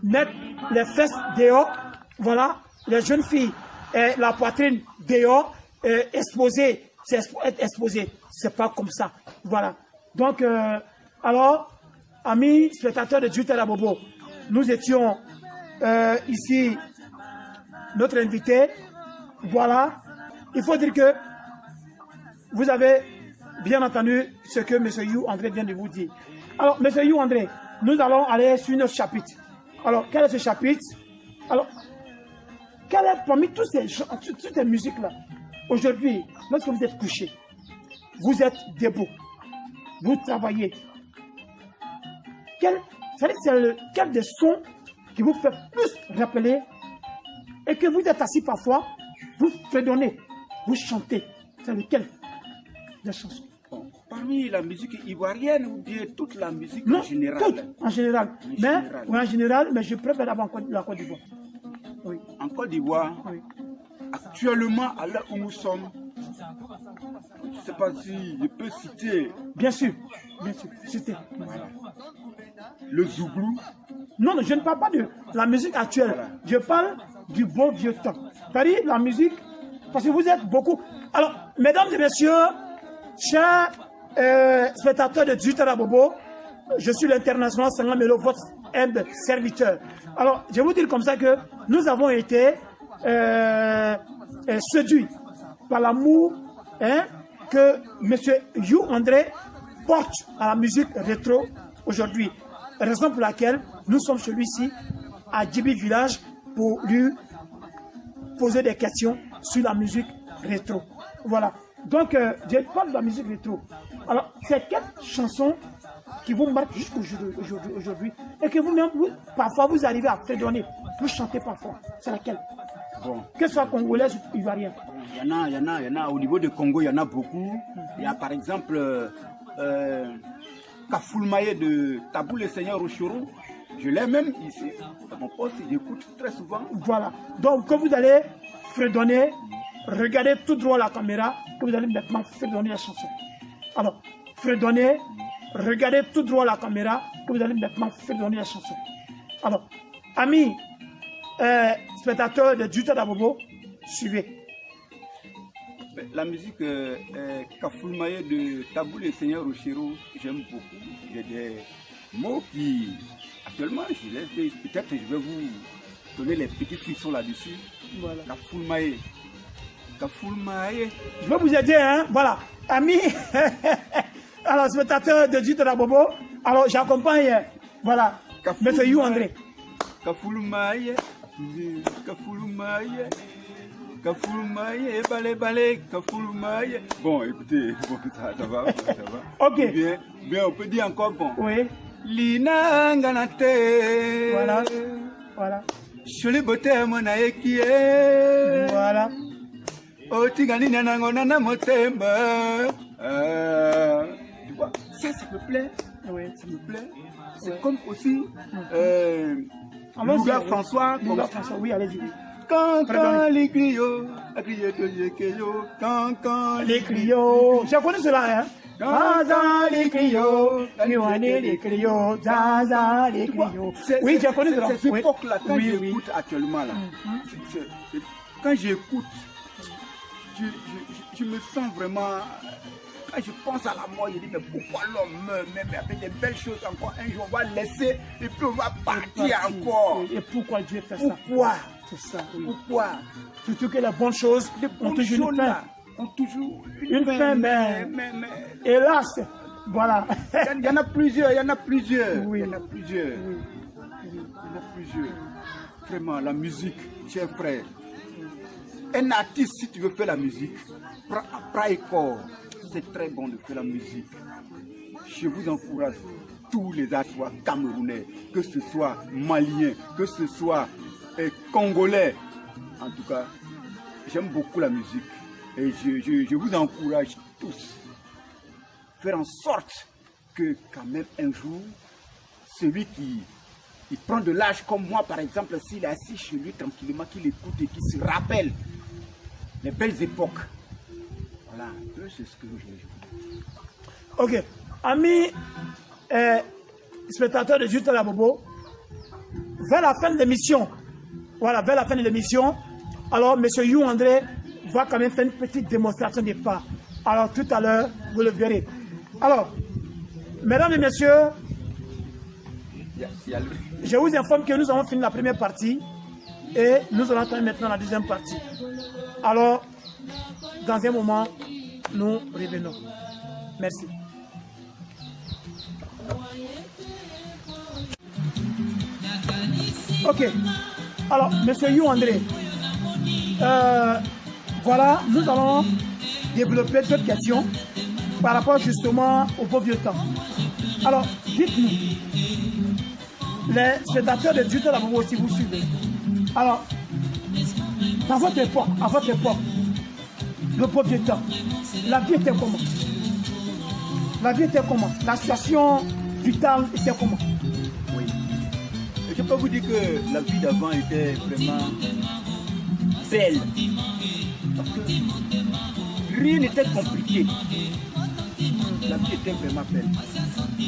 mettre les fesses dehors, voilà, les jeunes filles, la poitrine dehors, exposée, être exposée. C'est pas comme ça, voilà. Donc, alors, amis spectateurs de Jutala Bobo, nous étions ici, notre invité, voilà. Il faut dire que vous avez bien entendu ce que M. You André vient de vous dire. Alors, M. You André, nous allons aller sur notre chapitre. Alors, quel est ce chapitre? Alors, quel est parmi toutes ces musiques-là, aujourd'hui, lorsque vous êtes couché, vous êtes debout, vous travaillez, quel des sons qui vous fait plus rappeler et que vous êtes assis parfois, vous fredonnez, vous chantez, c'est lequel des chansons? Bon, parmi la musique ivoirienne ou bien toute la musique Non, en général? toute, en général. En général, mais je préfère d'abord la Côte d'Ivoire. Oui. En Côte d'Ivoire, Oui. actuellement, à l'heure où nous sommes, je ne sais pas si je peux citer Bien sûr, c'était. voilà, le Zouglou. Non, je ne parle pas de la musique actuelle. Voilà. Je parle du bon vieux temps. C'est-à-dire la musique, parce que vous êtes beaucoup. Alors, mesdames et messieurs, chers spectateurs de Jutala Bobo, je suis l'international Sangha Melo, votre humble serviteur. Alors, je vais vous dire comme ça que nous avons été séduits par l'amour que M. You André porte à la musique rétro aujourd'hui. Raison pour laquelle nous sommes celui-ci à Djibi Village pour lui poser des questions sur la musique rétro. Voilà. Donc, je parle de la musique rétro. Alors, c'est quelle chanson qui vous marque jusqu'aujourd'hui et que vous-même, parfois, vous arrivez à fredonner, vous chantez parfois. C'est laquelle? Bon. Que ce soit congolaise ou ivoirienne. Il y en a. Au niveau de Congo, il y en a beaucoup. Il y a par exemple Kafoulmaye de Tabou le Seigneur Rochoro. Je l'ai même ici, dans mon poste, j'écoute très souvent. Voilà. Donc, quand vous allez fredonner, regardez tout droit la caméra, que vous allez maintenant fredonner la chanson. Alors, fredonner, regardez tout droit la caméra, que vous allez maintenant fredonner la chanson. Alors, amis, spectateurs de Jutala Bobo, suivez. La musique Kafoulmaye de Tabou le Seigneur Rochero, j'aime beaucoup. Il y a des mots qui, actuellement, peut-être je vais vous donner les petits frissons là-dessus. Voilà. Kafoulmaye. Kafoulmaye. Je vais vous aider, hein. Voilà. Amis, alors, spectateurs de Jutala Bobo, alors j'accompagne, voilà, M. You André. Kafoulmaye. Kafoulmaye. Kafoulmaye, balé, Kafoulmaye. Bon, écoutez, bon, ça va. Ok. Bien, on peut dire encore bon. Oui. Lina Nganate. Voilà. Choli bote monae kie. Voilà. Otigani nanangona motemba. Tu vois, ça me plaît. Oui. Ça me plaît. C'est Ouais. comme aussi Louga François. Louga François, oui, allez-y. Quand les griots, quand Les griots. J'ai connu cela, hein. Zaza les griots, les griots, zaza les griots. Oui, j'ai connu cela. C'est cette époque-là, quand Oui, j'écoute actuellement, là, quand j'écoute, je me sens vraiment... Quand je pense à la mort, je dis, mais pourquoi l'homme meurt, mais avec des belles choses encore, un jour on va laisser, et puis on va partir encore. Et pourquoi Dieu fait ça? Pourquoi? C'est ça, oui. Pourquoi? Surtout que les bonnes choses ont toujours une fin. Ont toujours Une fin, mais hélas, voilà. Il y en a plusieurs, Oui. Il y en a plusieurs. Vraiment, la musique, chers frères. Un artiste, si tu veux faire la musique, prends et corps. C'est très bon de faire la musique. Je vous encourage, tous les artistes camerounais, que ce soit maliens, que ce soit congolais. En tout cas, j'aime beaucoup la musique. Et je vous encourage tous à faire en sorte que quand même un jour, celui qui prend de l'âge comme moi, par exemple, s'il est assis chez lui tranquillement, qu'il écoute et qu'il se rappelle les belles époques. Voilà, c'est ce que je veux dire. Ok. Amis spectateurs de Jutala Bobo, vers la fin de l'émission, voilà, vers la fin de l'émission, alors M. You André va quand même faire une petite démonstration des pas. Alors tout à l'heure, vous le verrez. Alors, mesdames et messieurs, je vous informe que nous avons fini la première partie et nous allons entrer maintenant la deuxième partie. Alors, dans un moment, nous revenons. Merci. Ok. Alors, Monsieur You André, voilà, nous allons développer d'autres questions par rapport justement au beau vieux temps. Alors, dites-nous, les spectateurs de Dieu de la Bobo, si vous suivez. Alors, à votre époque, le beau vieux temps, la vie était comment? La vie était comment? La situation vitale était comment? Oui. Je peux vous dire que la vie d'avant était vraiment belle. Parce que rien n'était compliqué. La vie était vraiment belle.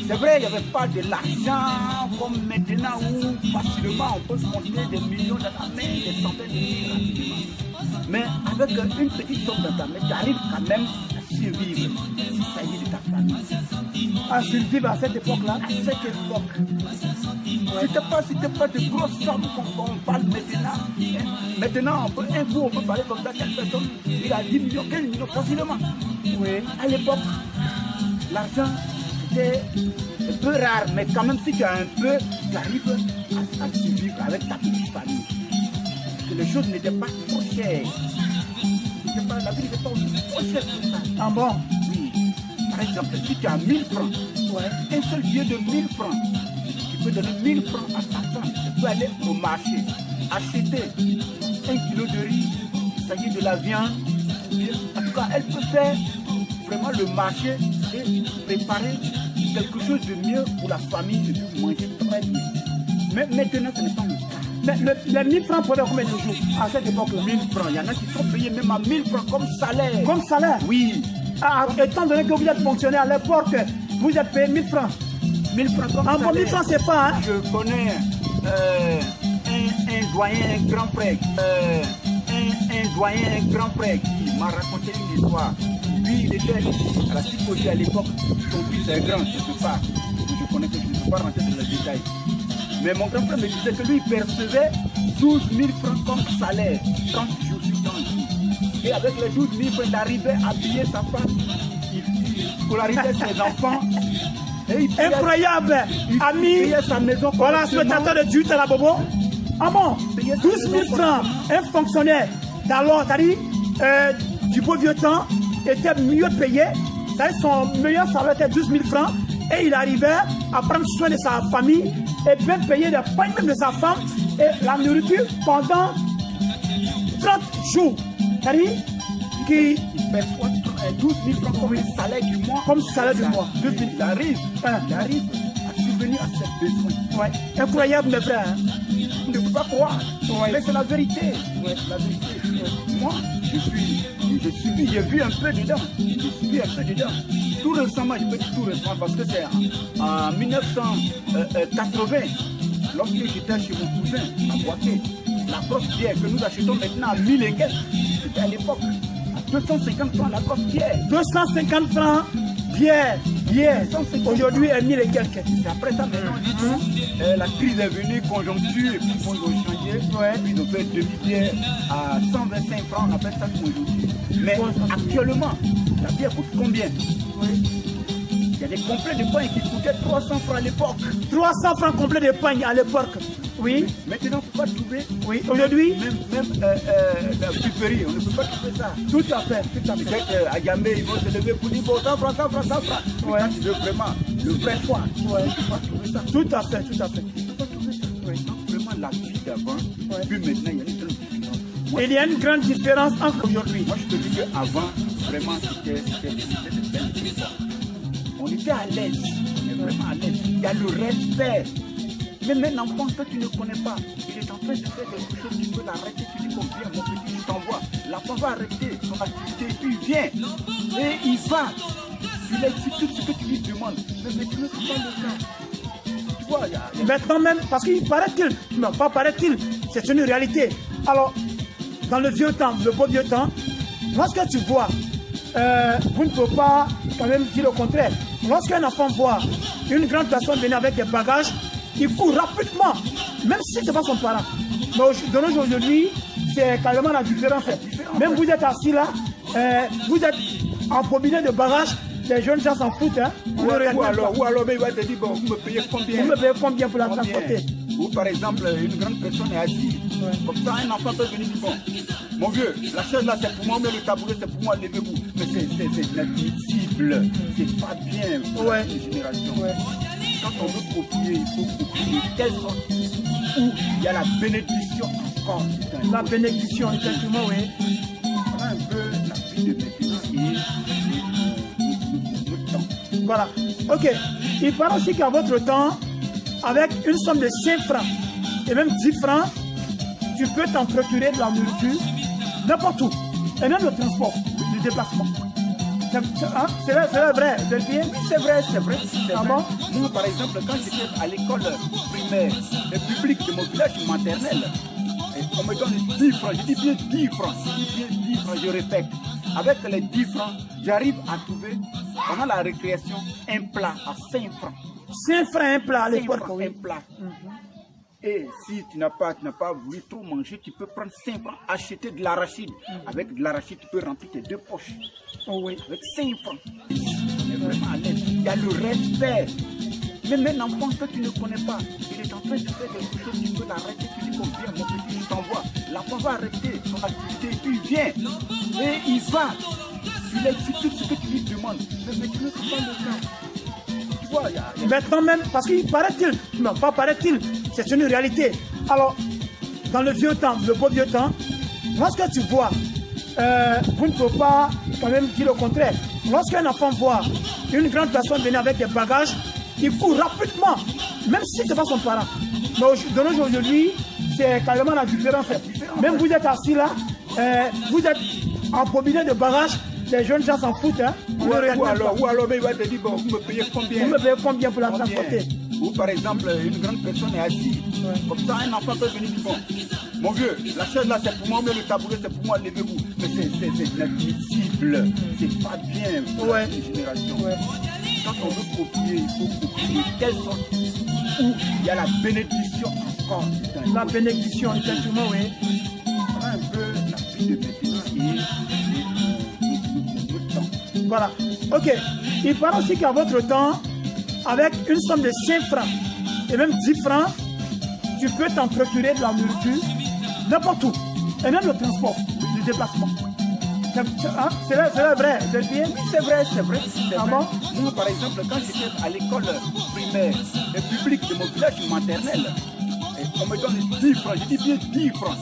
C'est vrai, il n'y avait pas de l'argent comme maintenant où facilement on peut se monter des millions dans ta main, des centaines de millions rapidement. Mais avec une petite somme dans ta main, tu arrives quand même à survivre s'il s'agit de ta famille. À survivre à cette époque-là? À cette époque. C'était pas de grosses sommes qu'on parle maintenant. Maintenant, un coup, on peut parler comme ça, quelle personne, il a 10 millions, 15 millions facilement. Oui. À l'époque, l'argent, c'était un peu rare, mais quand même, si tu as un peu, tu arrives à survivre avec ta petite famille. Parce que les choses n'étaient pas trop chères. La vie n'était pas aussi trop chère que ça. Ah bon? Oui. Par exemple, si tu as 1000 francs, un seul billet de 1000 francs, tu peux donner 1000 francs à ta femme. Tu peux aller au marché, acheter 1 kilo de riz, il s'agit de la viande. En tout cas, elle peut faire vraiment le marché et préparer quelque chose de mieux pour la famille et puis manger très bien. Mais maintenant, ce n'est pas le cas. Mais les 1000 francs pour combien de jours à cette époque-là? 1000 francs, il y en a qui sont payés même à 1000 francs comme salaire. Comme salaire? Oui. Ah, étant donné que vous êtes fonctionnaire à l'époque, vous êtes payé 1000 francs. 1000 francs comme salaire. En 1000 francs, c'est pas, hein? Je connais un doyen, un grand frère, un doyen, un grand frère qui m'a raconté une histoire. Lui, il était à la psychologie à l'époque. Son fils est grand, je ne sais pas. Je connais que je ne peux pas rentrer dans les détails. Mais mon grand frère me disait que lui, il percevait 12 000 francs comme salaire, 30 jours sur 30 jours. Et avec les 12 000 francs, il arrivait à habiller sa femme, il scolarisait ses enfants. Incroyable, ami. Sa maison. Voilà, spectateur de Dieu à la Bobo. Ah bon, 12 000 francs, un fonctionnaire d'alors, c'est-à-dire du beau vieux temps, était mieux payé. C'est-à-dire son meilleur salaire était 12 000 francs. Et il arrivait à prendre soin de sa famille et bien payer le pain même de sa femme et la nourriture pendant 30 jours. C'est-à-dire qu'il perçoit 12 000 francs comme salaire du mois. Comme salaire du mois. 12 000. Il arrive à subvenir à ses besoins. Ouais. Incroyable, mes frères. Hein? On ne peut pas croire. Ouais. Mais c'est la vérité. Ouais. La vérité. Moi, j'ai vu un peu dedans. Tout récemment, je peux dire tout récemment parce que c'est en 1980, lorsque j'étais chez mon cousin à Boaké, la grosse pierre que nous achetons maintenant à 1000 et quelques, c'était à l'époque à 250 francs la grosse pierre. 250 francs pierre. Aujourd'hui, à 1000 et quelques. Et après ça, maintenant, la crise est venue, conjoncture, et puis ils ont changé. Puis ils ont fait demi-pierre à 125 francs, on appelle ça aujourd'hui. Mais actuellement, la pierre coûte combien? Il y a des complets de pain qui coûtaient 300 francs à l'époque. 300 francs complets de pain à l'époque. Oui. Maintenant, on ne peut pas trouver. Oui. Aujourd'hui, même la pulperie, on ne peut pas trouver ça. Tout à fait. Peut-être à Yambé, ils vont se lever pour dire bon, 100 francs. Ouais. Tu veux vraiment le vrai choix. Ouais. On ne peut pas trouver ça. Tout à fait. On ne peut pas trouver ça. Oui. Donc, vraiment, la vie d'avant, puis maintenant, il y a une grande différence. Il y a une grande différence entre aujourd'hui. Moi, je te dis qu'avant, vraiment, c'était de belles choses. On était à l'aise, on est vraiment à l'aise. Il y a le respect. Même un enfant que tu ne connais pas, il est en train de faire quelque chose, tu peux l'arrêter, tu dis qu'on vient, mon petit, je t'envoie. L'enfant va arrêter son activité, et puis il vient. Et il va. Il exécute tout ce que tu lui demandes. Mais maintenant, ce n'est pas le cas. Tu vois, Maintenant même, parce qu'il paraît-il, non pas paraît-il, c'est une réalité. Alors, dans le vieux temps, le beau vieux temps, lorsque tu vois, vous ne pouvez pas quand même dire le contraire. Lorsqu'un enfant voit une grande personne venir avec des bagages, il court rapidement, même si ce n'est pas son parent. Mais de nos jours aujourd'hui, c'est carrément la différence. Même vous êtes assis là, vous êtes empobiné de bagages, les jeunes gens s'en foutent. Hein. Ou alors, il va te dire, bon, vous me payez combien? Vous me payez combien pour la transporter? Ou par exemple, une grande personne est assise. Ouais. Comme ça, un enfant peut venir dire, bon, mon vieux, la chaise là c'est pour moi, mais le tabouret c'est pour moi, levez-vous. Mais c'est inadmissible, c'est pas bien pour la génération. Ouais. Quand on veut copier, il faut copier de telle sorte où il y a la bénédiction encore. La bénédiction, effectivement, oui. Voilà un peu la vie de maintenant et le temps. Voilà, ok. Il paraît aussi qu'à votre temps, avec une somme de 5 francs et même 10 francs, tu peux t'en procurer de la nourriture n'importe où. Et même le transport, le déplacement. C'est vrai, oui, c'est vrai. Ah bon? Moi, par exemple, quand j'étais à l'école primaire publique de mon village maternel, on me donne 10 francs, je dis bien 10 francs, je répète. Avec les 10 francs, j'arrive à trouver, pendant la récréation, un plat à 5 francs. 5 francs un plat à l'époque, oui. Un plat. Et si tu n'as pas voulu trop manger, tu peux prendre 5 francs, acheter de l'arachide. Avec de l'arachide, tu peux remplir tes 2 poches. Oh oui. Avec 5 francs. Mais vraiment à l'aise. Il y a le respect. Même un enfant que tu ne connais pas, il est en train de faire quelque chose, tu peux l'arrêter, tu dis, viens mon petit, je t'envoie. L'enfant va arrêter son activité, et puis il vient. Et il va. Il exécute ce que tu lui demandes. Mais tu ne fais pas le cas. Maintenant même, parce qu'il paraît-il, non pas paraît-il, c'est une réalité. Alors, dans le vieux temps, le beau vieux temps, lorsque tu vois, vous ne pouvez pas quand même dire le contraire. Lorsqu'un enfant voit une grande personne venir avec des bagages, il court rapidement, même si ce n'est pas son parent. Mais de nos jours aujourd'hui, c'est carrément la différence. Même vous êtes assis là, vous êtes empobiné de bagages, les jeunes gens s'en foutent. Hein. Ou alors, il va te dire, bon, vous me payez combien? Vous me payez combien pour la transporter? Ou par exemple, une grande personne est assise. Ouais. Comme ça, un enfant peut venir dire, bon, mon vieux, la chaise là c'est pour moi, mais le tabouret c'est pour moi, levez-vous. Mais c'est inadmissible, c'est pas bien pour la génération. Ouais. Quand on veut copier, il faut copier de telle sorte où il y a la bénédiction encore. La bénédiction, effectivement, oui. Voilà un peu la vie de maintenant et le temps. Voilà, ok. Il paraît aussi qu'à votre temps, avec une somme de 5 francs et même 10 francs, tu peux t'en procurer de la nourriture n'importe où. Et même le transport, le déplacement. C'est vrai, oui, c'est vrai. Ah bon? Moi, par exemple, quand j'étais à l'école primaire publique de mon village maternel, on me donne 10 francs, je dis bien 10 francs,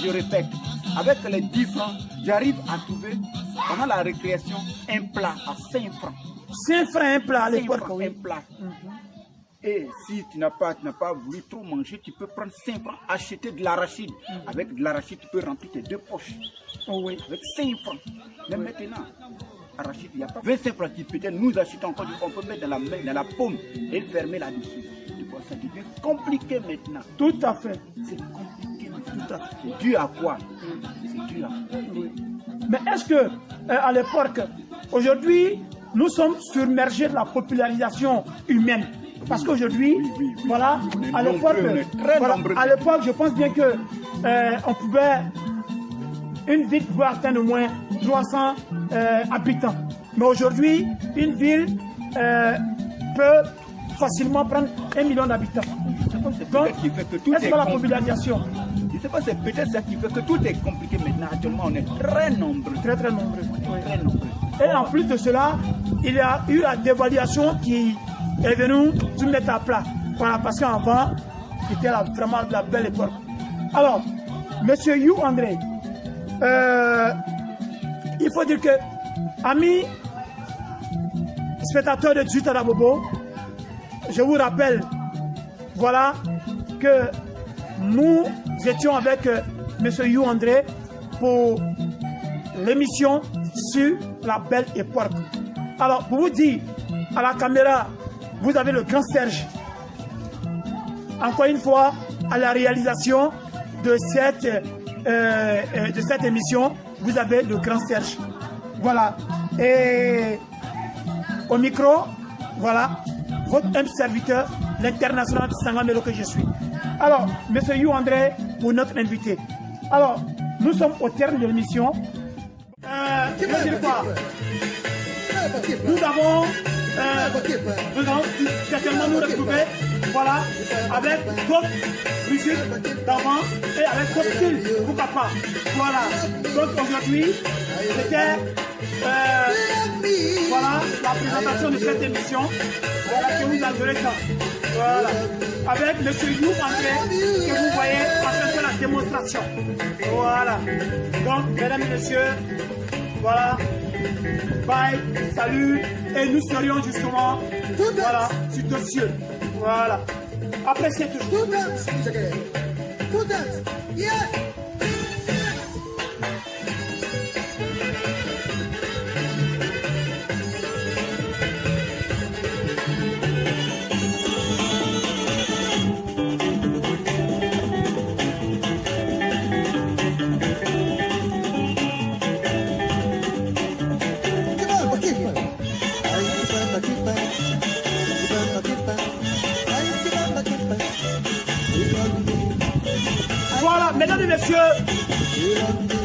je répète. Avec les 10 francs, j'arrive à trouver, pendant la récréation, un plat à 5 francs. 5 francs un plat à l'époque, oui. Un plat. Et si tu n'as pas voulu trop manger, tu peux prendre 5 francs, acheter de l'arachide. Avec de l'arachide, tu peux remplir tes 2 poches. Oh oui. Avec 5 francs. Mais maintenant, arachide, il n'y a pas 25 francs qui peut-être nous achetons encore, on peut mettre dans la main, dans la paume et fermer là-dessus. Ça devient compliqué maintenant. Tout à fait. C'est compliqué maintenant. Tout à fait. C'est dû à quoi? C'est dû à quoi? Oui. Mais est-ce que, à l'époque, aujourd'hui, nous sommes submergés de la popularisation humaine? Parce qu'aujourd'hui, voilà, à l'époque, je pense bien que on pouvait, une ville pouvait atteindre au moins 300 habitants. Mais aujourd'hui, une ville peut facilement prendre 1 million d'habitants. Donc, est-ce que la popularisation? Je ne sais pas, c'est peut-être ça qui fait que tout est compliqué maintenant. Actuellement, on est très nombreux. Très nombreux. Oui. Très nombreux. Et en plus de cela, il y a eu la dévaluation qui est venue tout mettre à plat. Voilà, parce qu'avant, c'était vraiment la belle époque. Alors, Monsieur You André, il faut dire que, amis spectateurs de Djutara Bobo, je vous rappelle, voilà, que nous étions avec M. You André pour l'émission sur la belle époque. Alors, pour vous dire, à la caméra, vous avez le grand Serge encore une fois à la réalisation de cette émission. Vous avez le grand Serge. Voilà. Et au micro, voilà, votre humble serviteur, l'international Sangamelo que je suis. Alors, monsieur You André, pour notre invité. Alors, nous sommes au terme de l'émission. Je veux dire quoi? Nous allons certainement nous retrouver, voilà, avec d'autres musiques d'avant et avec d'autres styles, pourquoi pas. Voilà. Donc aujourd'hui, c'était voilà la présentation de cette émission. Voilà, que vous avez ça. Voilà. Avec M. You André, que vous voyez en train de faire la démonstration. Voilà. Donc, mesdames et messieurs, voilà. Bye, salut. Et nous serions justement, voilà, sur deux cieux. Voilà. Appréciez toujours. Voilà, mesdames et messieurs,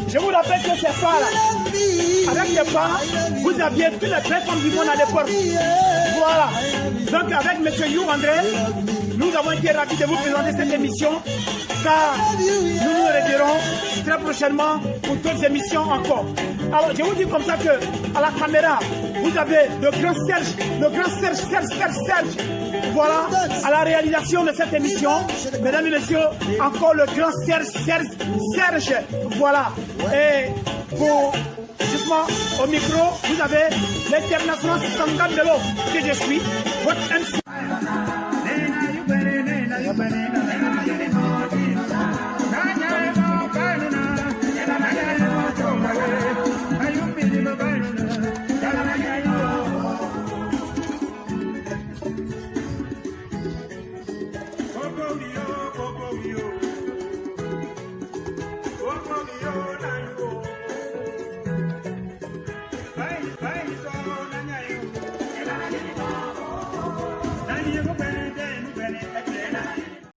je vous rappelle que c'est pas là. Avec les pas, vous aviez toutes les belles femmes du monde à l'époque. Voilà. Donc avec M. You André, nous avons été ravis de vous présenter cette émission, car nous nous reverrons très prochainement pour d'autres émissions encore. Alors je vous dis comme ça que à la caméra, vous avez le grand Serge, Serge. Voilà, à la réalisation de cette émission, mesdames et messieurs, encore le grand Serge. Voilà. Et pour justement au micro, vous avez l'international Sangamelo que je suis, votre MC.